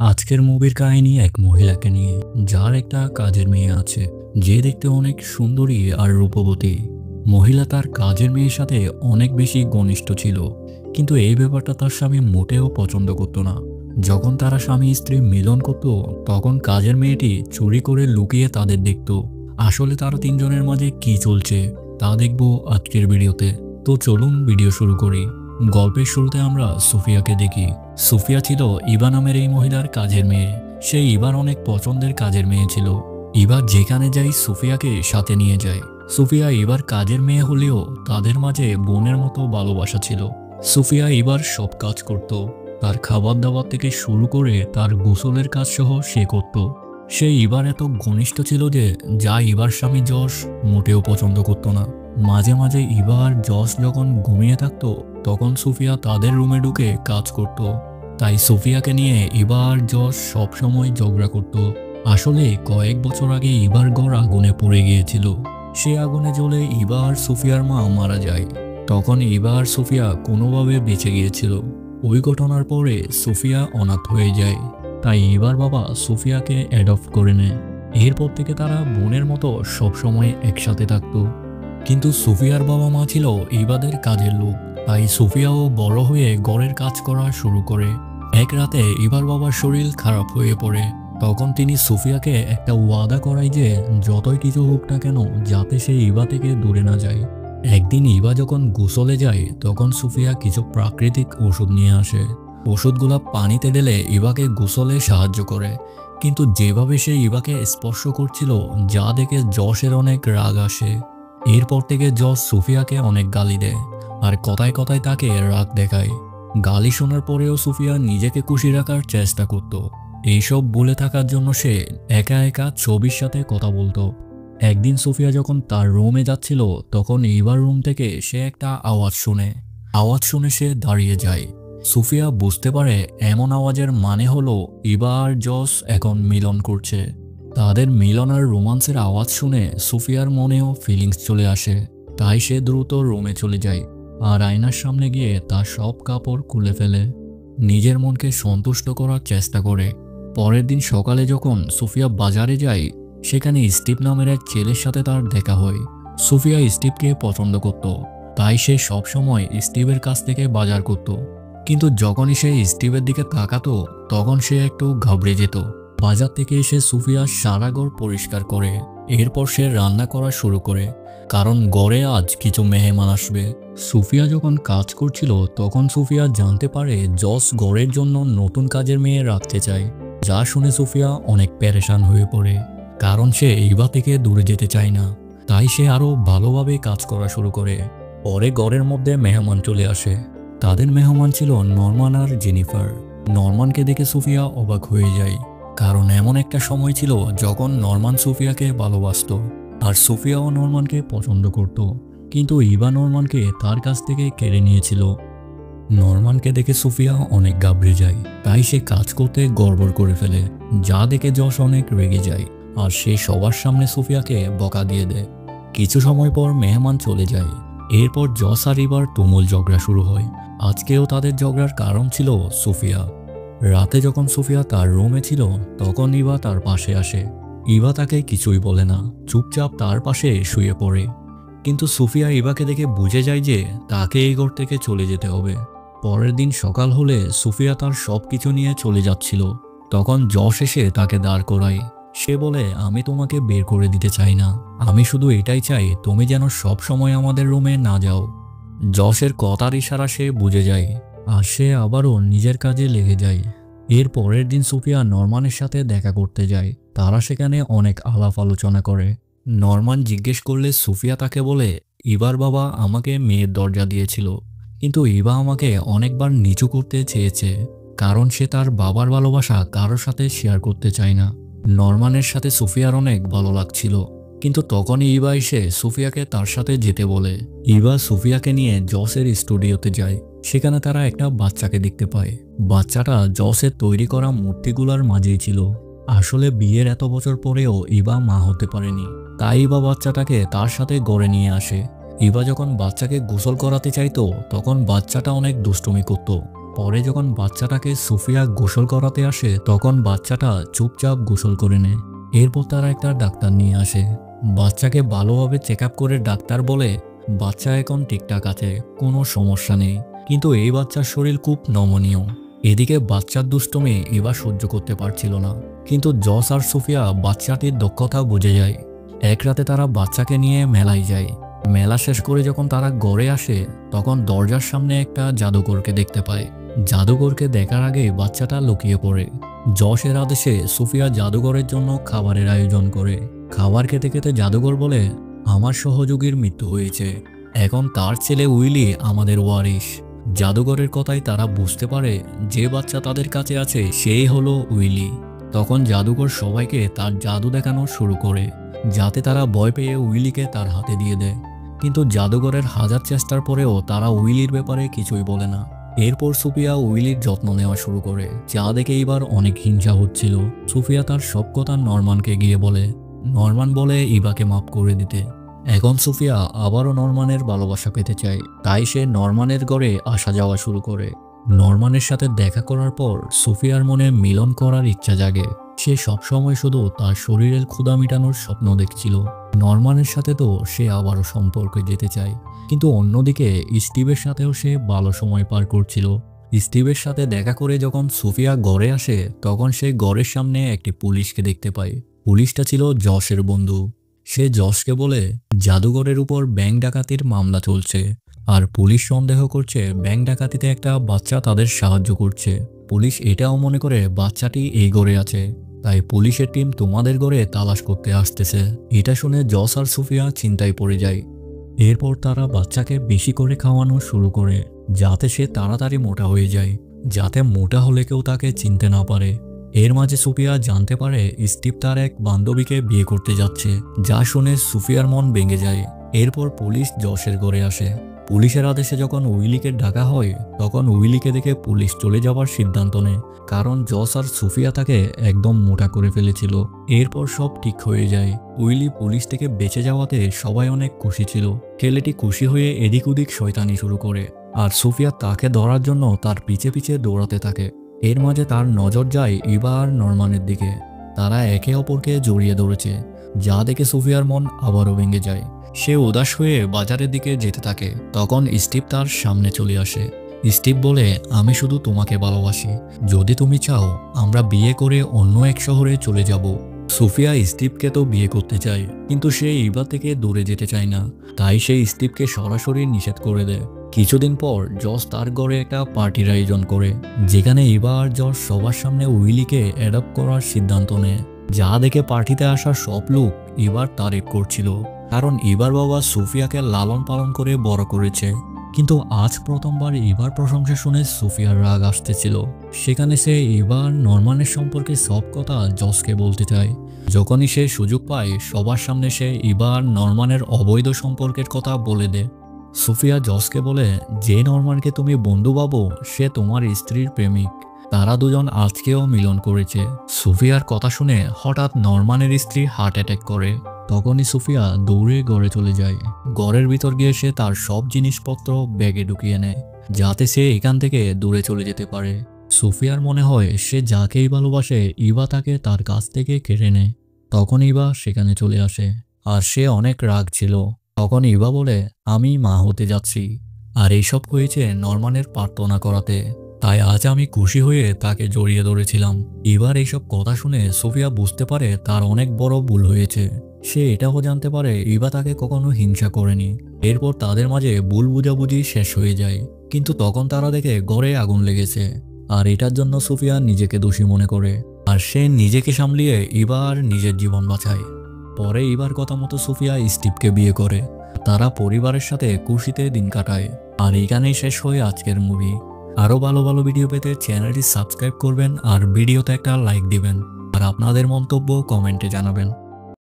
আজকের মুভির কাহিনী এক মহিলাকে নিয়ে, যার একটা কাজের মেয়ে আছে, যে দেখতে অনেক সুন্দরী আর রূপবতী। মহিলা তার কাজের মেয়ের সাথে অনেক বেশি ঘনিষ্ঠ ছিল, কিন্তু এই ব্যাপারটা তার স্বামী মোটেও পছন্দ করত না। যখন তারা স্বামী স্ত্রী মিলন করত, তখন কাজের মেয়েটি চুরি করে লুকিয়ে তাদের দেখত। আসলে তারা তিনজনের মাঝে কি চলছে তা দেখব আজকের ভিডিওতে। তো চলুন ভিডিও শুরু করি। গল্পের শুরুতে আমরা সুফিয়াকে দেখি। সুফিয়া ছিল ইভা নামের এই মহিলার কাজের মেয়ে। সে ইভার অনেক পছন্দের কাজের মেয়ে ছিল। ইভা যেখানে যায় সুফিয়াকে সাথে নিয়ে যায়। সুফিয়া ইভার কাজের মেয়ে হলেও তাদের মাঝে বোনের মতো ভালোবাসা ছিল। সুফিয়া ইভার সব কাজ করত, তার খাবার দাবার থেকে শুরু করে তার গোসলের কাজ সহ সে করত। সে ইভার এত ঘনিষ্ঠ ছিল যে যা ইভার স্বামী যশ মোটেও পছন্দ করত না। মাঝে মাঝে ইভা আর যশ যখন ঘুমিয়ে থাকতো, তখন সুফিয়া তাদের রুমে ঢুকে কাজ করত। তাই সুফিয়াকে নিয়ে ইভা আর যশ সবসময় ঝগড়া করত। আসলে কয়েক বছর আগে ইভার ঘর আগুনে পড়ে গিয়েছিল। সে আগুনে জ্বলে ইভা আর সুফিয়ার মা মারা যায়। তখন ইভা আর সুফিয়া কোনোভাবে বেঁচে গিয়েছিল। ওই ঘটনার পরে সুফিয়া অনাথ হয়ে যায়। তাই ইভার বাবা সুফিয়াকে অ্যাডপ্ট করে নেয়। এরপর থেকে তারা বোনের মতো সবসময় একসাথে থাকতো। কিন্তু সুফিয়ার বাবা মা ছিল ইবাদের কাজের লোক, তাই সুফিয়াও বড় হয়ে ঘরের কাজ করা শুরু করে। এক রাতে ইবার বাবার শরীর খারাপ হয়ে পড়ে। তখন তিনি সুফিয়াকে একটা ওয়াদা করায় যে যতই কিছু হোক না কেন যাতে সে ইবা থেকে দূরে না যায়। একদিন ইবা যখন গোসলে যায়, তখন সুফিয়া কিছু প্রাকৃতিক ওষুধ নিয়ে আসে। ওষুধগুলা পানিতে ঢেলে ইবাকে গোসলে সাহায্য করে। কিন্তু যেভাবে সে ইবাকে স্পর্শ করছিল, যা দেখে যশের অনেক রাগ আসে। এরপর থেকে যশ সুফিয়াকে অনেক গালি দেয় আর কথায় কথায় তাকে রাগ দেখায়। গালি শোনার পরেও সুফিয়া নিজেকে খুশি রাখার চেষ্টা করত। এইসব ভুলে থাকার জন্য সে একা একা ছবির সাথে কথা বলতো। একদিন সুফিয়া যখন তার রুমে যাচ্ছিল, তখন ইভার রুম থেকে সে একটা আওয়াজ শুনে সে দাঁড়িয়ে যায়। সুফিয়া বুঝতে পারে এমন আওয়াজের মানে হলো ইভা আর যশ এখন মিলন করছে। তাদের মিলন আর রোমান্সের আওয়াজ শুনে সুফিয়ার মনেও ফিলিংস চলে আসে। তাই সে দ্রুত রুমে চলে যায় আর আয়নার সামনে গিয়ে তার সব কাপড় খুলে ফেলে। নিজের মনকে সন্তুষ্ট করার চেষ্টা করে। পরের দিন সকালে যখন সুফিয়া বাজারে যায়, সেখানে স্টিভ নামের এক ছেলের সাথে তার দেখা হয়। সুফিয়া স্টিভকে পছন্দ করত, তাই সে সবসময় স্টিভের কাছ থেকে বাজার করত। কিন্তু যখনই সে স্টিভের দিকে তাকাতো, তখন সে একটু ঘাবড়ে যেত। বাজার থেকে এসে সুফিয়া সারা ঘর পরিষ্কার করে। এরপর সে রান্না করা শুরু করে, কারণ ঘরে আজ কিছু মেহমান আসবে। সুফিয়া যখন কাজ করছিল, তখন সুফিয়া জানতে পারে যশ ঘরের জন্য নতুন কাজের মেয়ে রাখতে চায়। যা শুনে সুফিয়া অনেক পেরেশান হয়ে পড়ে, কারণ সে ইভা থেকে দূরে যেতে চায় না। তাই সে আরো ভালোভাবে কাজ করা শুরু করে। পরে ঘরের মধ্যে মেহমান চলে আসে। তাদের মেহমান ছিল নরমান আর জেনিফার। নরমানকে দেখে সুফিয়া অবাক হয়ে যায়, কারণ এমন একটা সময় ছিল যখন নরমান সুফিয়াকে ভালোবাসত আর সুফিয়াও নরমানকে পছন্দ করত। কিন্তু ইভা নরমানকে তার কাছ থেকে কেড়ে নিয়েছিল। নরমানকে দেখে সুফিয়া অনেক ঘাবড়ে যায়, তাই সে কাজ করতে গড়বড় করে ফেলে, যা দেখে যশ অনেক রেগে যায় আর সে সবার সামনে সুফিয়াকে বকা দিয়ে দেয়। কিছু সময় পর মেহমান চলে যায়। এরপর যশ আর ইভার তুমুল ঝগড়া শুরু হয়। আজকেও তাদের ঝগড়ার কারণ ছিল সুফিয়া। রাতে যখন সুফিয়া তার রুমে ছিল, তখন ইভা তার পাশে আসে। ইভা তাকে কিছুই বলে না, চুপচাপ তার পাশে শুয়ে পড়ে। কিন্তু সুফিয়া ইভাকে দেখে বুঝে যায় যে তাকে এই ঘর থেকে চলে যেতে হবে। পরের দিন সকাল হলে সুফিয়া তার সবকিছু নিয়ে চলে যাচ্ছিল, তখন যশ এসে তাকে দাঁড় করায়। সে বলে, আমি তোমাকে বের করে দিতে চাই না, আমি শুধু এটাই চাই তুমি যেন সব সময় আমাদের রুমে না যাও। যশের কথার ইশারা সে বুঝে যায় আর সে আবারও নিজের কাজে লেগে যায়। এর পরের দিন সুফিয়া নরমানের সাথে দেখা করতে যায়। তারা সেখানে অনেক আলাপ আলোচনা করে। নরমান জিজ্ঞেস করলে সুফিয়া তাকে বলে, ইভার বাবা আমাকে মেয়ের দরজা দিয়েছিল, কিন্তু ইভা আমাকে অনেকবার নিচু করতে চেয়েছে, কারণ সে তার বাবার ভালোবাসা কারোর সাথে শেয়ার করতে চায় না। নরমানের সাথে সুফিয়ার অনেক ভালো লাগছিল, কিন্তু তখনই ইভা এসে সুফিয়াকে তার সাথে যেতে বলে। ইভা সুফিয়াকে নিয়ে যশের স্টুডিওতে যায়। সেখানে তারা একটা বাচ্চাকে দেখতে পায়। বাচ্চাটা যশের তৈরি করা মূর্তিগুলার মাঝেই ছিল। আসলে বিয়ের এত বছর পরেও ইভা মা হতে পারেনি, তাই ইভা বাচ্চাটাকে তার সাথে গড়ে নিয়ে আসে। ইভা যখন বাচ্চাকে গোসল করাতে চাইতো, তখন বাচ্চাটা অনেক দুষ্টুমি করত। পরে যখন বাচ্চাটাকে সুফিয়া গোসল করাতে আসে তখন বাচ্চাটা চুপচাপ গোসল করে নেয়। এরপর তারা একটা ডাক্তার নিয়ে আসে। বাচ্চাকে ভালোভাবে চেক আপ করে ডাক্তার বলে বাচ্চা এখন ঠিকঠাক আছে, কোনো সমস্যা নেই, কিন্তু এই বাচ্চার শরীর খুব নমনীয়। এদিকে বাচ্চার দুষ্টুমি এবার সহ্য করতে পারছিল না, কিন্তু জস আর সুফিয়া বাচ্চাটির দক্ষতা বুঝে যায়। এক রাতে তারা বাচ্চাকে নিয়ে মেলায় যায়। মেলা শেষ করে যখন তারা ঘরে আসে তখন দরজার সামনে একটা জাদুকরকে দেখতে পায়। জাদুকরকে দেখার আগে বাচ্চাটা লুকিয়ে পড়ে। জসের আদেশে সুফিয়া জাদুঘরের জন্য খাবারের আয়োজন করে। খাবার খেতে খেতে জাদুঘর বলে, আমার সহযোগীর মৃত্যু হয়েছে, এখন তার ছেলে উইলি আমাদের ওয়ারিশ। জাদুঘরের কথাই তারা বুঝতে পারে যে বাচ্চা তাদের কাছে আছে সেই হলো উইলি। তখন জাদুঘর সবাইকে তার জাদু দেখানো শুরু করে যাতে তারা ভয় পেয়ে উইলিকে তার হাতে দিয়ে দেয়। কিন্তু জাদুঘরের হাজার চেষ্টার পরেও তারা উইলির ব্যাপারে কিছুই বলে না। এরপর সুফিয়া উইলির যত্ন নেওয়া শুরু করে, যা দেখে এবার অনেক হিংসা হচ্ছিল। সুফিয়া তার সব কথা নরমানকে গিয়ে বলে। নরমান বলে ইভাকে মাফ করে দিতে। এখন সুফিয়া আবারও নরমানের ভালোবাসা পেতে চায়, তাই সে নরমানের ঘরে আসা যাওয়া শুরু করে। নরমানের সাথে দেখা করার পর সুফিয়ার মনে মিলন করার ইচ্ছা জাগে। সে সবসময় শুধু তার শরীরের ক্ষুধা মেটানোর স্বপ্ন দেখছিল। নরমানের সাথে তো সে আবারও সম্পর্কে যেতে চায়, কিন্তু অন্যদিকে স্টিভের সাথেও সে ভালো সময় পার করছিল। স্টিভের সাথে দেখা করে যখন সুফিয়া ঘরে আসে তখন সে ঘরের সামনে একটি পুলিশকে দেখতে পায়। পুলিশটা ছিল জসের বন্ধু। সে জসকে বলে জাদুঘরের উপর ব্যাংক ডাকাতির মামলা চলছে, আর পুলিশ সন্দেহ করছে ব্যাংক ডাকাতিতে একটা বাচ্চা তাদের সাহায্য করছে। পুলিশ এটাও মনে করে বাচ্চাটি এই ঘরে আছে, তাই পুলিশের টিম তোমাদের ঘরে তালাশ করতে আসতেছে। এটা শুনে জস আর সুফিয়া চিন্তায় পড়ে যায়। এরপর তারা বাচ্চাকে বেশি করে খাওয়ানো শুরু করে যাতে সে তাড়াতাড়ি মোটা হয়ে যায়, যাতে মোটা হলে কেউ তাকে চিনতে না পারে। এর মাঝে সুফিয়া জানতে পারে স্টিভ তার এক বান্ধবীকে বিয়ে করতে যাচ্ছে, যা শুনে সুফিয়ার মন ভেঙে যায়। এরপর পুলিশ জসের ঘরে আসে। পুলিশের আদেশে যখন উইলিকে ডাকা হয় তখন উইলিকে দেখে পুলিশ চলে যাওয়ার সিদ্ধান্ত নেয়, কারণ জস আর সুফিয়া তাকে একদম মোটা করে ফেলেছিল। এরপর সব ঠিক হয়ে যায়। উইলি পুলিশ থেকে বেঁচে যাওয়াতে সবাই অনেক খুশি ছিল। ছেলেটি খুশি হয়ে এদিক ওদিক শয়তানি শুরু করে, আর সুফিয়া তাকে ধরার জন্য তার পিছে পিছে দৌড়াতে থাকে। এর মাঝে তার নজর যায় ইভা আর নরমানের দিকে। তারা একে অপরকে জড়িয়ে ধরেছে, যা দেখে সুফিয়ার মন আবারও ভেঙে যায়। সে উদাস হয়ে বাজারের দিকে যেতে থাকে। তখন স্টিভ তার সামনে চলে আসে। স্টিভ বলে, আমি শুধু তোমাকে ভালোবাসি, যদি তুমি চাও আমরা বিয়ে করে অন্য এক শহরে চলে যাব। সুফিয়া স্টিভকে তো বিয়ে করতে চায়, কিন্তু সে ইভা থেকে দূরে যেতে চায় না, তাই সে স্টিভকে সরাসরি নিষেধ করে দেয়। কিছুদিন পর জস তার ঘরে একটা পার্টির আয়োজন করে, যেখানে ইভা আর জস সবার সামনে উইলিকে অ্যাডপ্ট করার সিদ্ধান্ত নেয়, যা দেখে পার্টিতে আসা সব লোক ইভার তারিফ করছিল, কারণ ইভার বাবা সুফিয়াকে লালন পালন করে বড় করেছে। কিন্তু আজ প্রথমবার ইভার প্রশংসা শুনে সুফিয়ার রাগ আসতেছিল। সেখানে সে ইভার নরমানের সম্পর্কে সব কথা জসকে বলতে চায়। যখনই সে সুযোগ পায় সবার সামনে সে ইভার নরমানের অবৈধ সম্পর্কের কথা বলে দেয়। সুফিয়া জসকে বলে, যে নরমানকে তুমি বন্ধু ভাবো সে তোমার স্ত্রীর প্রেমিক। তারা দুজন আজকেও মিলন করেছে। সুফিয়ার কথা শুনে হঠাৎ নরমানের স্ত্রী হার্ট অ্যাটাক করে। তখনই সুফিয়া দৌড়ে ঘরে চলে যায়। ঘরের ভিতর গিয়ে সে তার সব জিনিসপত্র ব্যাগে ঢুকিয়ে নেয়, যাতে সে এখান থেকে দূরে চলে যেতে পারে। সুফিয়ার মনে হয় সে যাকেই ভালোবাসে ইভা তাকে তার কাছ থেকে কেড়ে নেয়। তখন ইভা সেখানে চলে আসে, আর সে অনেক রাগ ছিল। তখন ইভা বলে, আমি মা হতে যাচ্ছি, আর এইসব হয়েছে নরমানের প্রার্থনা করাতে, তাই আজ আমি খুশি হয়ে তাকে জড়িয়ে ধরেছিলাম। এবার এইসব কথা শুনে সুফিয়া বুঝতে পারে তার অনেক বড় ভুল হয়েছে। সে এটাও জানতে পারে ইভা তাকে কখনো হিংসা করেনি। এরপর তাদের মাঝে ভুল বুঝাবুঝি শেষ হয়ে যায়, কিন্তু তখন তারা দেখে ঘরে আগুন লেগেছে, আর এটার জন্য সুফিয়া নিজেকে দোষী মনে করে, আর সে নিজেকে সামলিয়ে ইভার নিজের জীবন বাঁচায়। পরে ইভার কথা মতো সুফিয়া স্টিভকে বিয়ে করে। তারা পরিবারের সাথে খুশিতে দিন কাটায়। আর এখানেই শেষ হয় আজকের মুভি। আরও ভালো ভালো ভিডিও পেতে চ্যানেলটি সাবস্ক্রাইব করবেন আর ভিডিওতে একটা লাইক দিবেন, আর আপনাদের মন্তব্য কমেন্টে জানাবেন।